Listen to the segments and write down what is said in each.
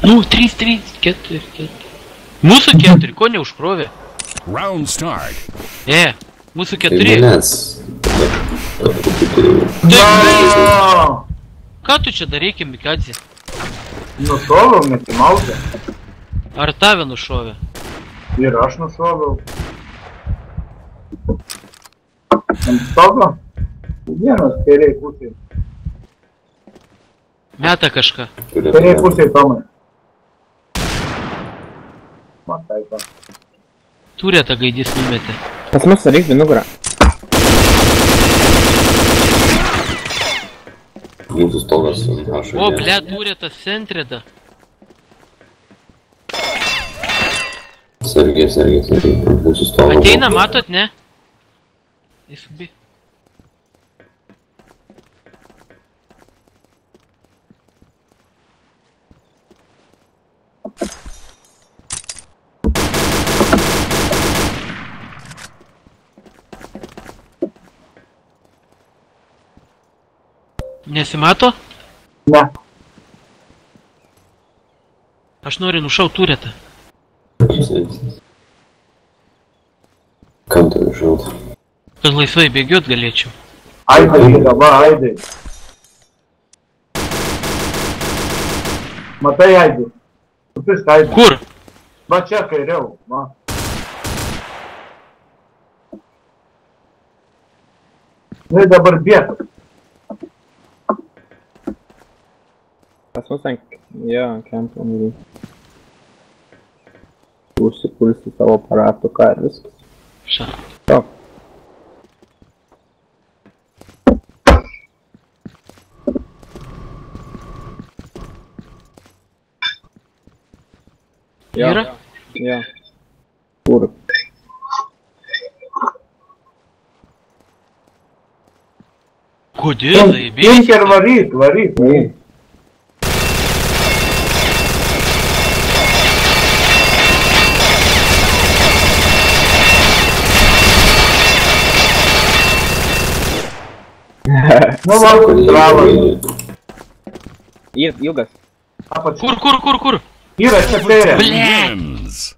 Nu, 3, 3, 4, 4. Mūsų 4, ko neužkrovė? Round start. Mūsų Tai 4. manęs. Ką tu čia darai, Mikadze? Nušoviau, nesimaudė. Ar tave nušovė? Ir aš nušoviau. Ant stogo? Vienas kairiai pusėj. Meta kažką. Kairiai pusėj, Tomai. Matai, ką. Turėtą gaidys numetė. Pas mus reiks nugarą. Mūsų stogas. O, ble, turėtas centrė da. Sergiai. Mūsų stogas. Ateina, matot, ne? Įsubi. Nesimato? Ne. Aš noriu nušaut turėtą. Kam tu nušaut? Kad laisvai bėgiot galėčiau. Aidai, dabar Aidai. Matai, Aidai. Supisk Aidai. Kur? Va čia kairiau, va. Nu ir dabar bėg. Pas mus ant... Jo, kempų myli. Užsipulsi savo aparatų, ką ir viskas. Ša. Jo. Yra? Jo. Kur? Kodėl? Imk ir varyk. Nu, valgus travas. Ilgas. Apač. Kur? Yra čia kairė. Wins.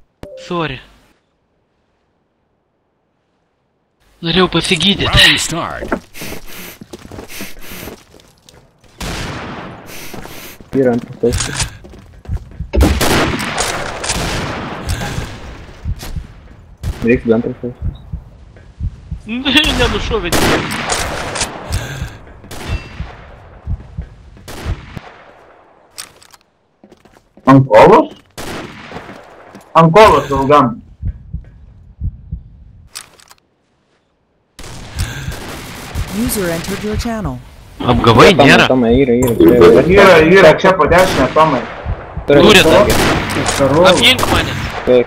Sorry. Norėjau pasigydyti. Round start. Yra antras aukštas. Reiks be antras aukštas. Nenušovė tikrai. Ankolos? Ankolos ilgam. User entered your channel. Apgavai nėra. Tomai, yra. Yra čia po dešinę, Tomai. Turėtą. Karu. Apgink mane. Taip.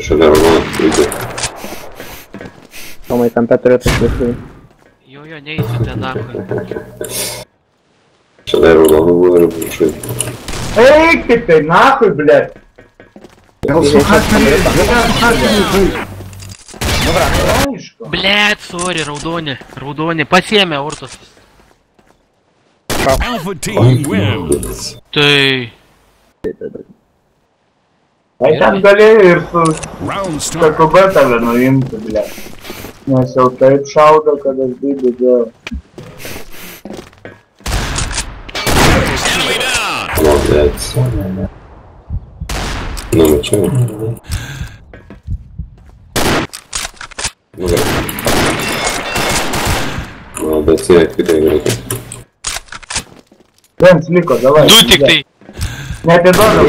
Šalia raudono lygiai. Tomai, kampe turėtų šviesai. Jo, neįsiu ten nakui. Šalia raudono buvo ir viršai. Eikit tai, nakui, blėt. Gal suhakeriai. Aišku. Blet, sorry, raudoni. Pasiėmė ortus. Alpha team wins. Tai... Tai ten galėjai ir su Round start. KKB tave nuimti, blėt. Nes jau taip šaudo, kad aš didžiu. Enemy down. Молодец. Ну, чего? Молодец, я откуда играю. Венс, liko, давай. Du tik tai. Neatiduodam.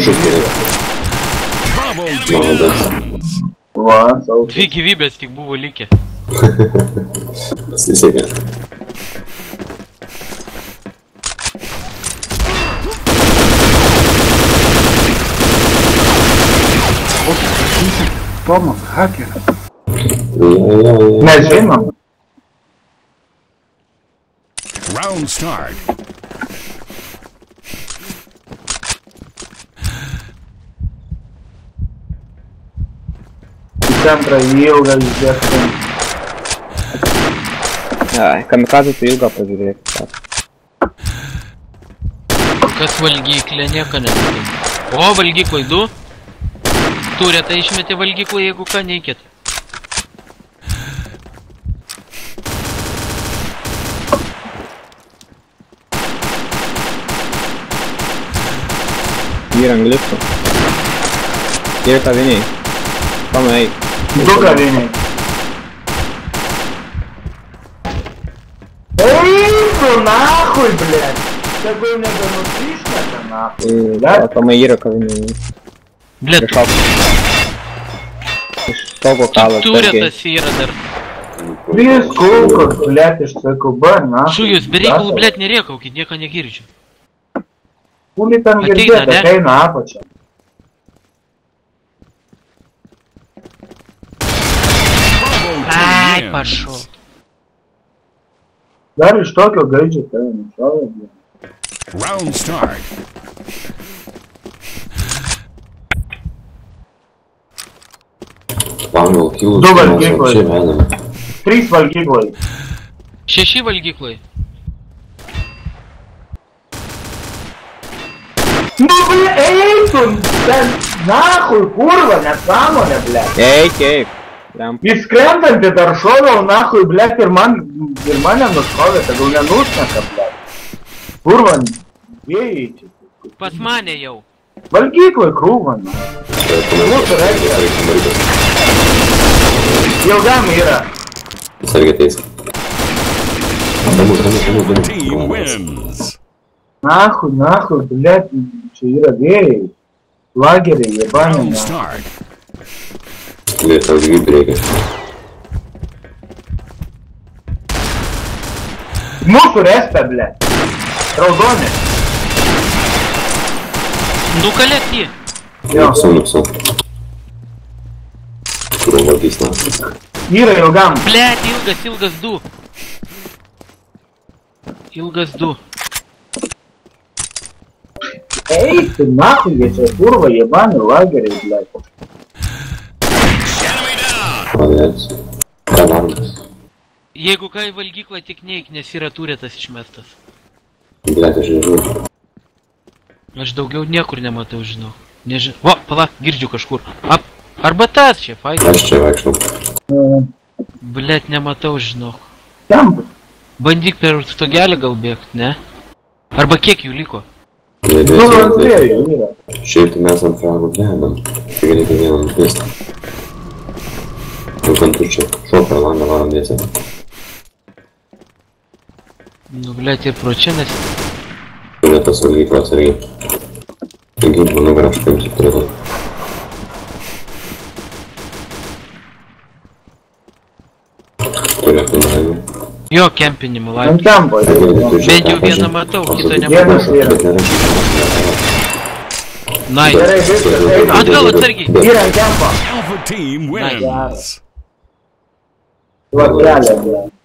Bravo team wins. Va, sau. 2 gyvybės tik buvo likę. Pasisekė. Tomas, hakeris. Jo. Mes žinom. Round start. Į centrą ilgas dėstum. Ai, kamikazė tai ilgą pažiūrėk. Kas valgyklė, nieko netikė. O, valgyklai 2. Turėtą išmetė valgyklą, jeigu ką neikit. Yra angliškų. Yra kaviniai. Tomai, eik. 2 kaviniai. Eik, nahui, blėt. Tegu nebenusišneka, nahui. Tomai yra kaviniai. Blet, Iš toko kalas. turėtas yra dar. 3 kulkos, blėt, iš CQB, nahui. Šujus, be reikalų, blet, nerėkaukit, nieko negirdžiu. Kuli ten Ateina, girdėt, ne? ateina apačią. Ai, pašau. Dar iš tokio gaidžio tai nušovė, blėt. Round start. Pagal kilus. 2 valgyklai. Čia vedam. 3 valgyklai. 6 valgyklai. Nu, blėt, eik tu, ten, nahui, kurva, nesąmonė, blėt. Eik, eik. Lempa. Jis krentantį dar šoviau, nahui, blėt, ir mane nušovė, tegul nenušneka, blėt. Kurva, vėjai čia. Pas mane jau. Valgyklai krūva, na. Mūsų reikia. Ilgam yra. Sargiai teis. Team wins. Nahui, blėt, čia yra vėjai. Lageriai, jie Round banina. start. Lietau gyvybį reikia. Mūsų respė, blėt. Raudonė. Nukalėt jį. Jo. Nupsau. Kur vagys nasas. Yra ilgam. Blet, ilgas 2. Ilgas 2. Eik, tu nahui, jie čia kurva, jie bani lageriai, blėt. Pavėts. Alarmas. Jeigu ką į valgyklą tik neik, nes yra turėtas išmestas. Blet, aš nežinau. Aš daugiau niekur nematau, žinau. O, pala, girdžiu kažkur. Arba tas čia, faina. Aš čia vaikštau. Blet, nematau, žinau. Ten, Bandyk per stogelį gal bėgt, ne? Arba kiek jų liko? nu, dviejų yra. Šiaip tai mes ant fragų dedam. Tai reikia vieną nukvisti. Jau kan tu čia šuo per langą varom dėsi. Nu, blet, ir pro čia, nes... Turėtas valgyklas irgi. Taigi, manau, kad aš paimsiu turėtą. Turėtų laimę. Jo, kempinimo laimė. Ant tempo. Bent jau vieną matau, kito Vienas nematau. yra. Nice. Gerai, viskas, eina. Atgal atsargiai. Yra ant tempo. Alpha team wins. Latelė, blėt.